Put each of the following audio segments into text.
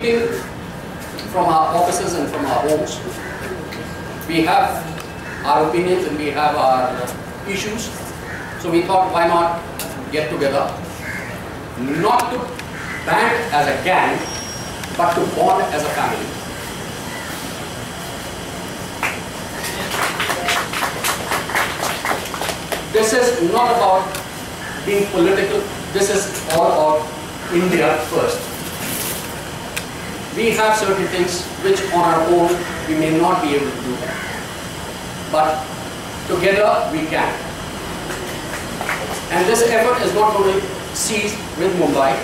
From our offices and from our homes, we have our opinions and we have our issues. So we thought, why not get together, not to band as a gang, but to bond as a family. This is not about being political. This is all about India first. We have certain things which on our own we may not be able to do, but together we can. And this effort is not going to cease with Mumbai.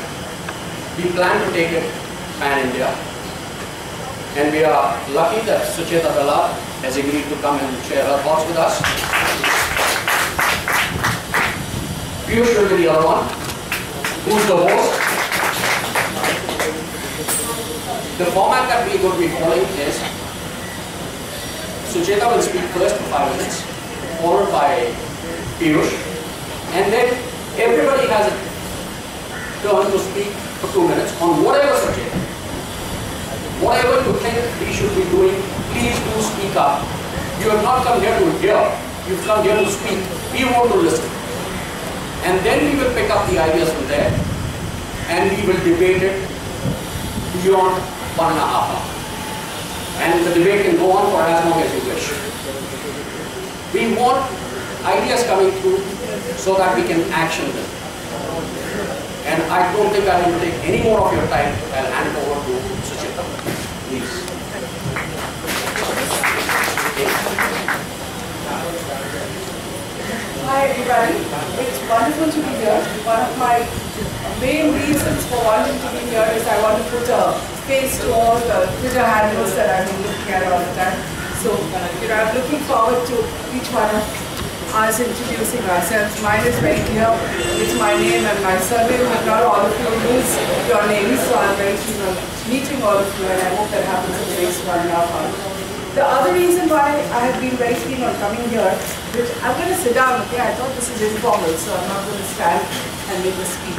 We plan to take it pan-India. And we are lucky that Sucheta Dalal has agreed to come and share her thoughts with us. Piyush will be the other one, who's the host. The format that we are going to be following is Sucheta will speak first for 5 minutes, followed by Piyush, and then everybody has a turn to speak for 2 minutes on whatever subject. Whatever you think we should be doing, please do speak up. You have not come here to hear, you've come here to speak. We want to listen. And then we will pick up the ideas from there and we will debate it beyond 1.5 hours. And the debate can go on for as long as you wish. We want ideas coming through so that we can action them. And I don't think I will take any more of your time. I'll hand it over to Sucheta. Please. Hi everybody, it's wonderful to be here. One of my main reasons for wanting to be here is I want to put a face to all the Twitter handles that I've been looking at all the time. So, I'm looking forward to each one of us introducing ourselves. Mine is very clear. It's my name and my surname, but not all of you use your names, so I'm very keen on meeting all of you, and I hope that happens in the next 1.5 hours. The other reason why I have been very keen on coming here, which I'm going to sit down, okay? I thought this is informal, so I'm not going to stand and make a speech.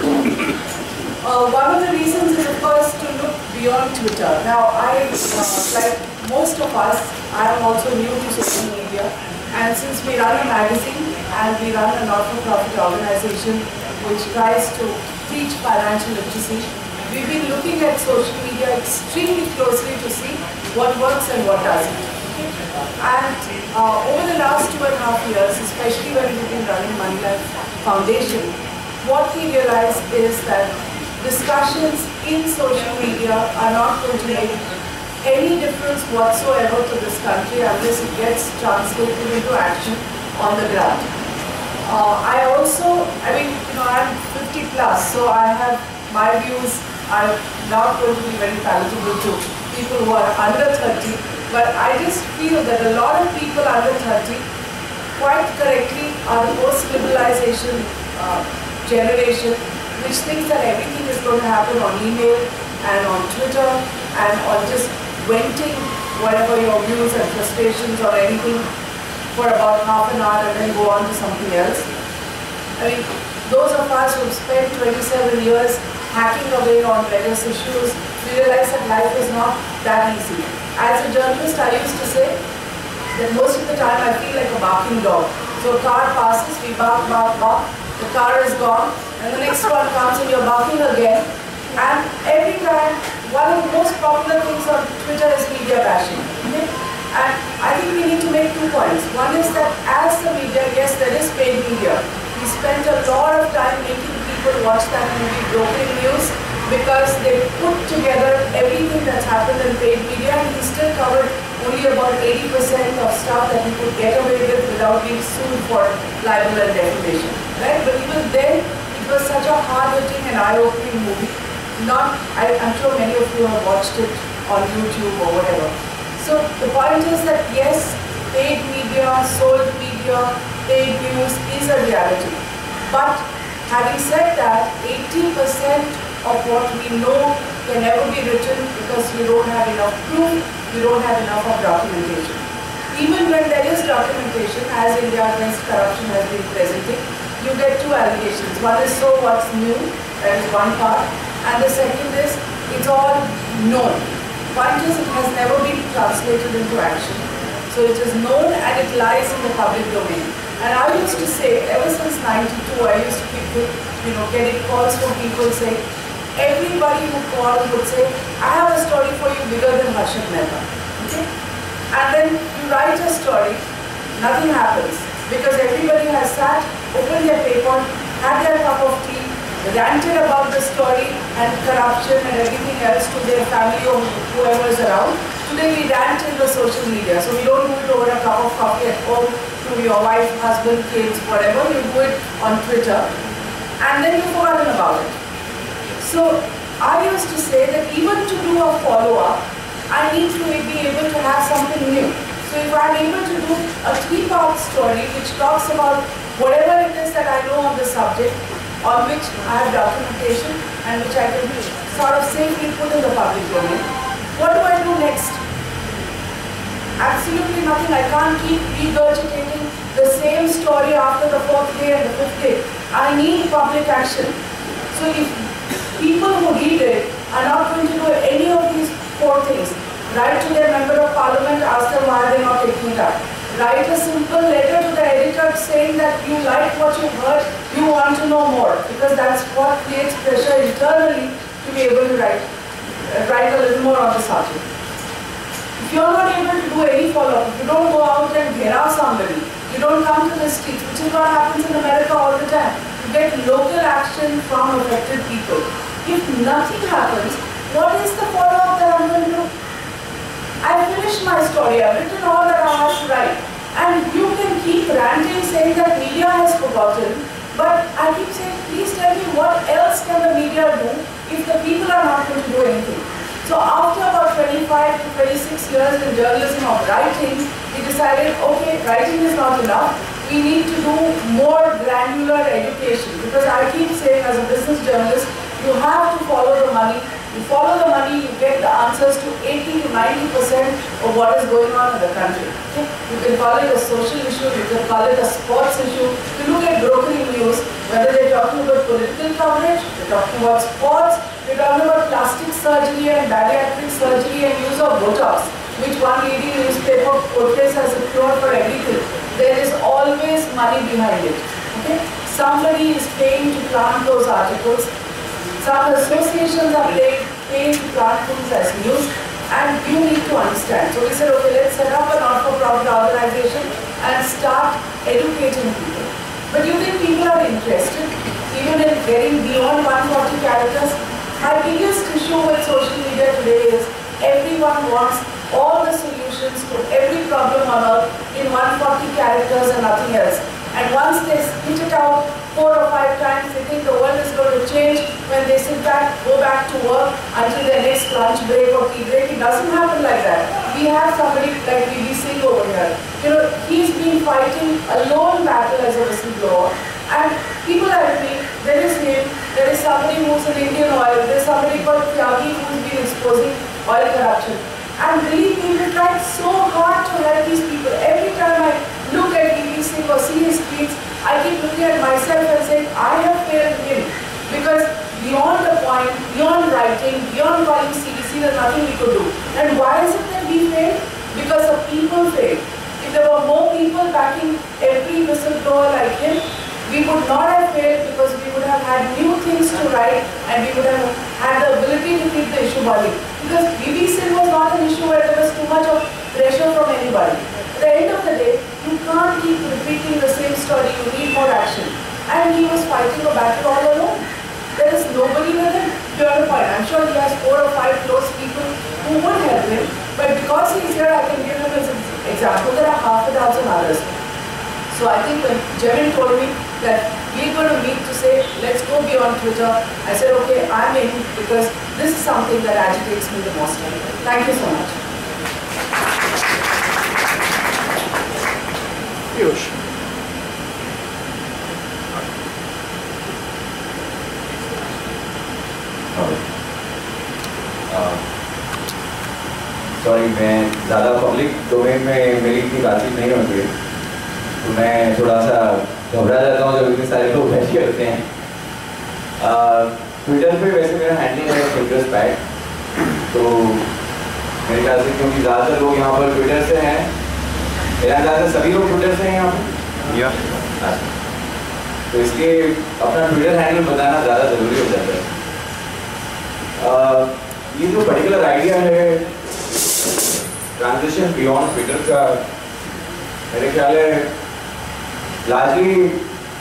One of the reasons is, of course, to look beyond Twitter. Now, like most of us, I am also new to social media, and since we run a magazine and we run a not-for-profit organization which tries to teach financial literacy, we've been looking at social media extremely closely to see what works and what doesn't. And over the last 2.5 years, especially when we've been running Moneylife Foundation, what we realized is that discussions in social media are not going to make any difference whatsoever to this country unless it gets translated into action on the ground. I'm 50 plus, so I have my views are not going to be very palatable to people who are under 30, but I just feel that a lot of people under 30 quite correctly are the post-liberalization generation, which thinks that everything is going to happen on email and on Twitter and on just venting whatever your views and frustrations or anything for about half an hour and then go on to something else. I mean, those of us who have spent 27 years hacking away on various issues, we realize that life is not that easy. As a journalist, I used to say that most of the time I feel like a barking dog. So a car passes, we bark, bark, bark, the car is gone, and the next one comes and you're barking again. And every time, one of the most popular things on Twitter is media bashing. Okay? And I think we need to make 2 points. One is that as the media, yes, there is paid media. We spent a lot of time making people watch that movie Brokering News because they put together everything that's happened in paid media, and we still covered only about 80% of stuff that we could get away with without being sued for libel and defamation. Right? But even then, it was such a hard-hitting and eye-opening movie. I'm sure many of you have watched it on YouTube or whatever. So the point is that yes, paid media, sold media, paid news is a reality. But having said that, 80% of what we know can never be written because you don't have enough proof, you don't have enough of documentation. Even when there is documentation, as India Against Corruption has been presenting, you get 2 allegations. One is, so what's new? That is one part. And the second is, it's all known. Point is, it has never been translated into action. So it is known and it lies in the public domain. And I used to say, ever since '92, I used to keep, getting calls from people saying, everybody who called would say, I have a story for you bigger than Harshad Mehta. Okay? And then you write a story, nothing happens. Because everybody has sat, opened their paper, had their cup of tea, ranted about the story and corruption and everything else to their family or whoever is around. Today we rant in the social media. So we don't do it over a cup of coffee at home to your wife, husband, kids, whatever. You do it on Twitter. And then you've forgotten about it. So I used to say that even to do a follow-up, I need to be able to have something new. So if I'm able to do a 3-part story which talks about whatever it is that I know on the subject, on which I have documentation and which I can sort of safely put in the public domain, what do I do next? Absolutely nothing. I can't keep regurgitating the same story after the 4th day and the 5th day. I need public action. So if people who read it are not going to do any of these 4 things, write to their member of parliament, ask them why they are not taking it up. Write a simple letter to the editor saying that you like what you heard, you want to know more, because that's what creates pressure internally to be able to write a little more on the subject. If you're not able to do any follow-up, if you don't go out and get out somebody, you don't come to the streets, which is what happens in America all the time. You get local action from affected people. If nothing happens, what is the follow-up that I'm going to do? I've finished my story, I've written all that I have to write. And you can keep ranting saying that media has forgotten, but I keep saying, please tell me what else can the media do if the people are not going to do anything. So after about 25 to 26 years in journalism of writing, we decided, okay, writing is not enough. We need to do more granular education, because I keep saying as a business journalist, you have to follow the money. You follow the money, you get the answers to 80 to 90% of what is going on in the country. Okay? You can call it a social issue, you can call it a sports issue. If you look at brokering news, whether they're talking about political coverage, they're talking about sports, they're talking about plastic surgery and bariatric surgery and use of Botox, which one leading newspaper portrays as a cure for everything. There is always money behind it. Okay? Somebody is paying to plant those articles. Some associations are paying to plant things as news, and you need to understand. So we said, okay, let's set up a not-for-profit organization and start educating people. But you think people are interested, even in getting beyond 140 characters? My biggest issue with social media today is everyone wants all the solutions to every problem on earth in 140 characters and nothing else. And once they spit it out 4 or 5 times, they think the world is going to change. When they sit back, go back to work until their next lunch break or tea break. It doesn't happen like that. We have somebody like V.B. Singh over here. He's been fighting a lone battle as a whistleblower. And people are me, there is him, there is somebody who's in Indian Oil, there is somebody called Tyagi who's been exposing oil corruption. And believe me, we tried so hard to help these people. Every time I look at V.B. Singh or see his tweets, I keep looking at myself and saying, I have failed him. Because beyond the point, beyond writing, beyond calling CDC, there's nothing we could do. And why is it that we failed? Because the people failed. If there were more people backing every whistleblower like him, we would not have failed, because we would have had new things to write and we would have had the ability to keep the issue burning. Because V.B. Singh was not an issue where there was too much of pressure from anybody. At the end of the day, you can't keep repeating the same story, you need more action. And he was fighting a battle all alone. There is nobody with him. Pure point. I'm sure he has 4 or 5 close people who would help him, but because he's here, I can give him as an example. There are half a dozen others. So I think when Jevin told me that we're going to meet to say, let's go beyond Twitter, I said, okay, I'm in, because this is something that agitates me the most. Thank you so much. Piyush. Sorry, मैं ज़्यादा public domain में मेरी इतनी बातचीत नहीं होती है, तो मैं थोड़ा सा घबरा जाता हूँ जब इतने सारे लोग बैठ करते हैं। ट्विटर पे वैसे मेरा हैंडल है फिल्टर्स पैड, तो मेरे ख्याल से क्योंकि ज़्यादातर लोग यहाँ पर ट्विटर से हैं, मेरा ख्याल से सभी लोग ट्विटर से हैं यहाँ पर या तो इसलिए अपना ट्विटर हैंडल बताना ज़्यादा ज़रूरी हो जाता है। ये जो पर्टिकुलर आइडिया है ट्रांजिशन बियॉन्ड ट्विटर का, मेरे ख्याल है लार्जली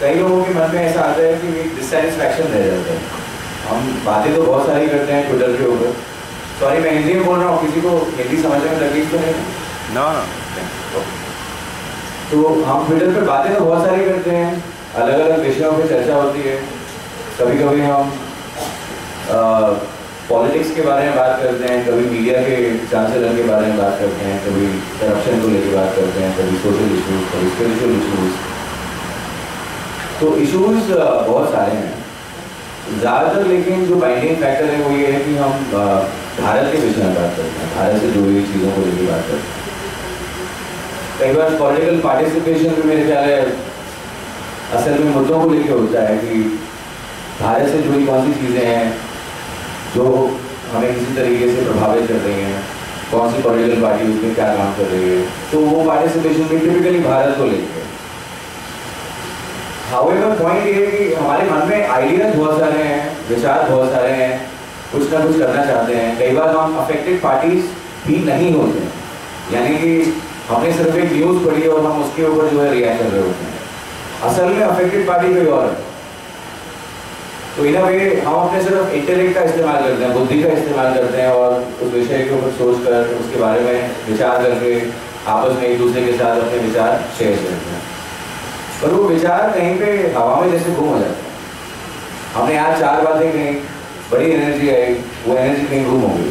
कई लोगों के मन में ऐसा आता है कि डिससेटिस्फैक्शन रह जाता है। हम बातें तो बहुत सारी करते हैं ट्विटर के ऊपर, सॉरी मैं हिंदी में बोल रहा हूँ, किसी को हिंदी समझने में तकलीफ तो नहीं है? ना तो हम ट्विटर पे बातें तो बहुत सारी करते हैं, अलग अलग विषयों पे चर्चा होती है। कभी कभी हम पॉलिटिक्स के बारे में बात करते हैं, कभी मीडिया के चांसलर के बारे में बात करते हैं, कभी करप्शन को लेकर बात करते हैं, कभी सोशल इशूज़, कभी स्पिरिचुअल इशूज़। तो इशूज़ बहुत सारे हैं ज़्यादातर, लेकिन जो बाइंडिंग फैक्टर है वो ये है कि हम भारत के विषय में बात करते हैं, भारत से जुड़ी हुई चीज़ों को लेकर बात करते हैं। कई बार पॉलिटिकल पार्टिसिपेशन भी मेरे ख्याल है असल में मुद्दों को लेकर होता है कि भारत से जुड़ी कौन सी चीज़ें हैं जो हमें किसी तरीके से प्रभावित कर रही हैं, कौन सी पॉलिटिकल पार्टी उसमें क्या काम कर रही है, तो वो पार्टिसिपेशन भी टिपिकली भारत को लेकर। हाउएवर पॉइंट ये है कि हमारे मन में आइडियाज बहुत सारे हैं, विचार बहुत सारे हैं, कुछ ना कुछ करना चाहते हैं। कई बार हम अफेक्टेड पार्टीज भी नहीं होते हैं, यानी कि हमने सिर्फ एक न्यूज़ पढ़ी और हम उसके ऊपर जो है रिएक्ट कर रहे होते हैं। असल में अफेक्टेड पार्टी कोई और है। तो इन अ वे हम अपने सिर्फ इंटेलेक्ट का इस्तेमाल करते हैं, बुद्धि का इस्तेमाल करते हैं और उस विषय के ऊपर सोच कर उसके बारे में विचार करके आपस में एक दूसरे के साथ अपने विचार शेयर करते हैं। पर वो विचार कहीं पे हवा में जैसे गुम हो जाता है। हमने आज 4 बातें कही, बड़ी एनर्जी आई, वो एनर्जी कहीं गुम हो गई।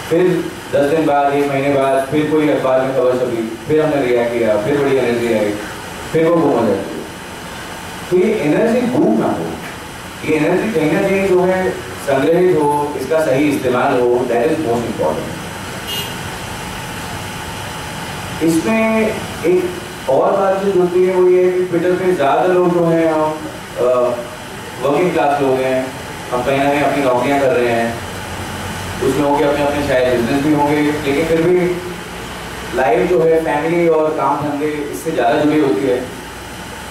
फिर 10 दिन बाद, 1 महीने बाद फिर कोई अखबार में खबर छपी, फिर हमने रिएक्ट किया, फिर बड़ी एनर्जी आई, फिर वो गुम हो जाती है। तो ये एनर्जी गुम ना हो, ये एनर्जी कहीं ना कहीं जो है संग्रहित हो, इसका सही इस्तेमाल हो, दैट इज मोस्ट इम्पॉर्टेंट। इसमें एक और बात जो जुड़ती है वो ये है कि ट्विटर पे ज़्यादा लोग जो हैं हम वर्किंग क्लास लोग हैं, हम कहीं ना कहीं अपनी नौकरियां कर रहे हैं, कुछ लोगों के अपने अपने शायद बिजनेस भी होंगे, लेकिन फिर भी लाइफ जो है फैमिली और काम धंधे इससे ज़्यादा जुड़ी होती है।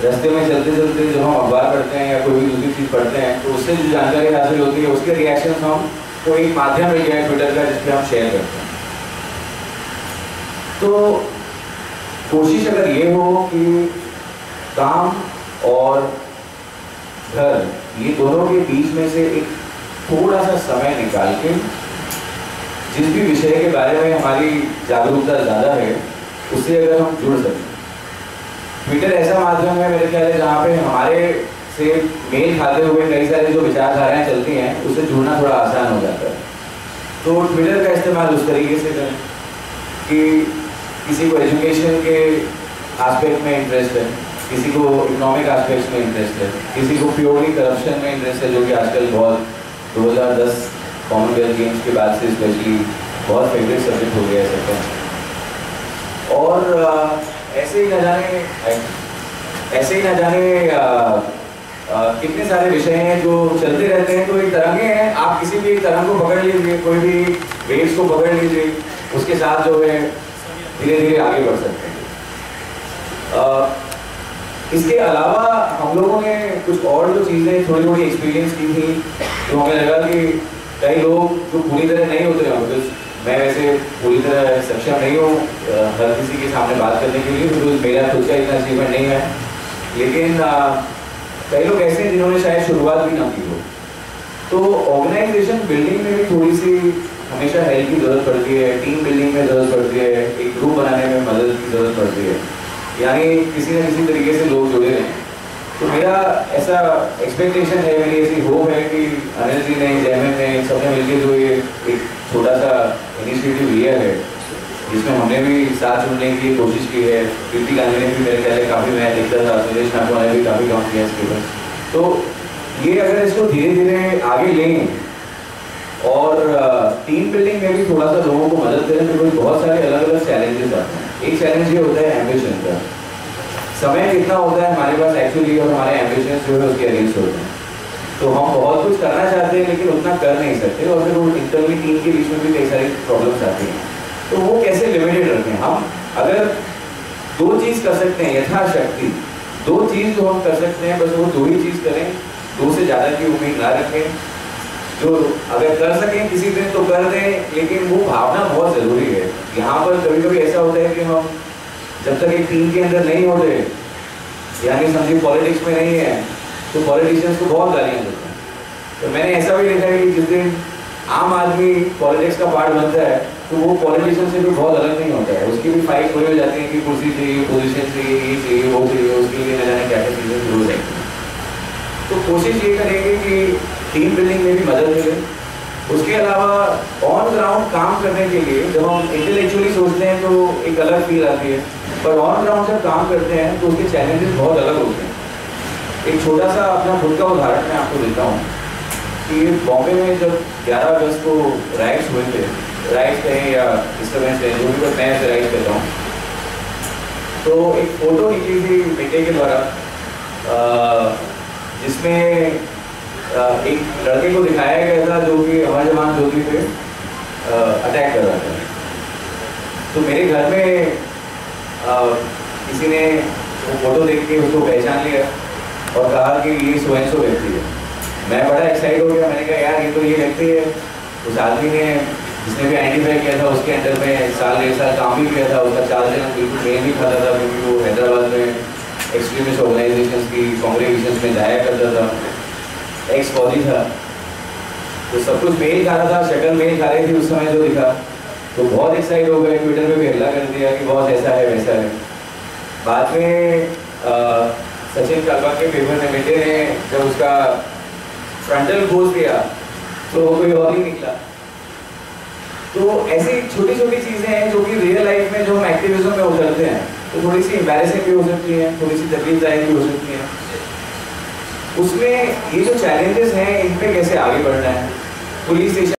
रास्ते में चलते चलते जब हम अखबार पढ़ते हैं या कोई भी दूसरी चीज़ पढ़ते हैं तो उससे जो जानकारी हासिल होती है उसके रिएक्शन हम कोई माध्यम मिल गया है ट्विटर का जिस पर हम शेयर करते हैं। तो कोशिश अगर ये हो कि काम और घर ये दोनों के बीच में से एक थोड़ा सा समय निकाल के जिस भी विषय के बारे में हमारी जागरूकता ज़्यादा है उससे अगर हम जुड़ सकें। ट्विटर ऐसा माध्यम है मेरे ख्याल है जहाँ पे हमारे से मेल खाते हुए कई सारे जो विचारधाराएं चलती हैं उससे जुड़ना थोड़ा आसान हो जाता है। तो ट्विटर का इस्तेमाल उस तरीके से करें कि किसी को एजुकेशन के एस्पेक्ट में इंटरेस्ट है, किसी को इकोनॉमिक एस्पेक्ट में इंटरेस्ट है, किसी को प्योरली करप्शन में इंटरेस्ट है जो कि आजकल बहुत 2010 कॉमनवेल्थ गेम्स के बाद से स्पेशली बहुत फेवरेट सब्जेक्ट हो गया है सबका। और ऐसे ही न जाने कितने सारे विषय हैं जो चलते रहते हैं। तो एक तरंगे हैं, आप किसी भी एक तरंग को पकड़ लीजिए, कोई भी वेव्स को पकड़ लीजिए, उसके साथ जो है धीरे धीरे आगे बढ़ सकते हैं। इसके अलावा हम लोगों ने कुछ और जो चीज़ें थोड़ी थोड़ी एक्सपीरियंस की थी तो हमें लगा कि कई लोग जो पूरी तरह नहीं होते हैं, बिकॉज मैं वैसे पूरी तरह सक्षम नहीं हूँ हर किसी के सामने बात करने के लिए, बिकॉज मेरा खुद का इतना अचीवमेंट नहीं है, लेकिन कई लोग ऐसे हैं जिन्होंने शायद शुरुआत भी ना की हो। तो ऑर्गेनाइजेशन बिल्डिंग में भी थोड़ी सी हमेशा हेल्प की ज़रूरत पड़ती है, टीम बिल्डिंग में ज़रूरत पड़ती है, एक ग्रुप बनाने में मदद की ज़रूरत पड़ती है, यानी किसी न किसी तरीके से लोग जुड़े रहें। तो मेरा ऐसा एक्सपेक्टेशन है, मेरी ऐसी होप है कि अनिल जी ने, जयमन ने, सबने मिलकर जो ये एक छोटा सा इनिशिएटिव लिया है जिसमें हमने भी साथ जुड़ने की कोशिश की है। कीर्ति गांधी ने भी मेरे ख्याल है काफ़ी मैं देखता था, सुरेश नागवा ने भी काफ़ी काम किया इसके ऊपर। तो ये अगर इसको धीरे धीरे आगे लें और टीम बिल्डिंग में भी थोड़ा सा लोगों को मदद करें तो बहुत सारे अलग अलग चैलेंजेस आते हैं। एक चैलेंज ये होता है एम्बिशन का, समय कितना होता है हमारे पास एक्चुअली और हमारे एम्बिशंस जो है उसके अगेंस्ट होते हैं। तो हम बहुत कुछ करना चाहते हैं लेकिन उतना कर नहीं सकते, और फिर वो इंटरनली टीम के बीच में भी कई सारी प्रॉब्लम्स आती हैं। तो वो कैसे लिमिटेड रखें? हम अगर 2 चीज़ कर सकते हैं यथाशक्ति, 2 चीज़ जो हम कर सकते हैं बस वो 2 ही चीज़ करें, 2 से ज़्यादा की उम्मीद ना रखें। जो अगर कर सकें किसी दिन तो कर दें, लेकिन वो भावना बहुत ज़रूरी है। यहाँ पर कभी कभी ऐसा होता है कि हम जब तक एक टीम के अंदर नहीं होते, यानी समझिए पॉलिटिक्स में नहीं है, तो पॉलिटिशियंस को बहुत गालियाँ देते हैं। तो मैंने ऐसा भी देखा है कि जिस दिन आम आदमी पॉलिटिक्स का पार्ट बनता है तो वो पॉलिटिशियन से भी बहुत अलग नहीं होता है, उसकी भी फाइट हो जाती है कि कुर्सी चाहिए, पोजीशन चाहिए, ये चाहिए, वो चाहिए, उसके लिए न जाने क्या क्या चीज़ें शुरू हो जाती हैं। तो कोशिश ये करेंगे कि टीम बिल्डिंग में भी मदद मिले। उसके अलावा ऑन ग्राउंड काम करने के लिए जब हम इंटेलेक्चुअली सोचते हैं तो एक अलग फील आती है, पर ऑन ग्राउंड जब काम करते हैं तो उसके चैलेंजेस बहुत अलग होते हैं। एक छोटा सा अपना खुद का उदाहरण मैं आपको देता हूँ कि बॉम्बे में जब 11 अगस्त को राइट्स हुए थे, राइट्स कहें या डिस्टर्बेंस कहें, जो भी मैं ऐसे राइट्स कहता हूँ, तो एक फ़ोटो निकली थी बेटे के द्वारा जिसमें एक लड़के को दिखाया गया था जो कि अमर जवान ज्योति पे अटैक कर रहा था। तो मेरे घर में किसी ने वो फोटो देख के उसको पहचान लिया और कहा कि ये सो एंड सो व्यक्ति है। मैं बड़ा एक्साइट हो गया, मैंने कहा यार ये तो ये व्यक्ति है। उस आदमी ने जिसने भी आइडेंटिफाई किया था उसके अंडर में 1.5 साल काम भी किया था। उसका 4 दिन बिल्कुल ट्रेन भी खाता था क्योंकि वो हैदराबाद में एक्सट्रीमिस्ट ऑर्गेनाइजेशन की कांग्रेगेशन में जाया करता था, एक्स फौजी था। तो सब कुछ मेल खा रहा था, शक्ल मेल खा रही थी उस समय जो दिखा। तो बहुत एक्साइट हो गए, ट्विटर पे भी हल्ला कर दिया कि बहुत ऐसा है वैसा है। बाद में सचिन कलवा के पेपर में बेटे ने जब उसका फ्रंटल खोज दिया तो वो कोई और ही निकला। तो ऐसी छोटी छोटी चीज़ें हैं जो कि रियल लाइफ में जो हम एक्टिविज्म में उतरते हैं तो थोड़ी सी एम्बैरेसिंग भी हो सकती हैं, थोड़ी सी तकलीफदायक भी हो सकती हैं। उसमें ये जो चैलेंजेस हैं इन पे कैसे आगे बढ़ना है। Police station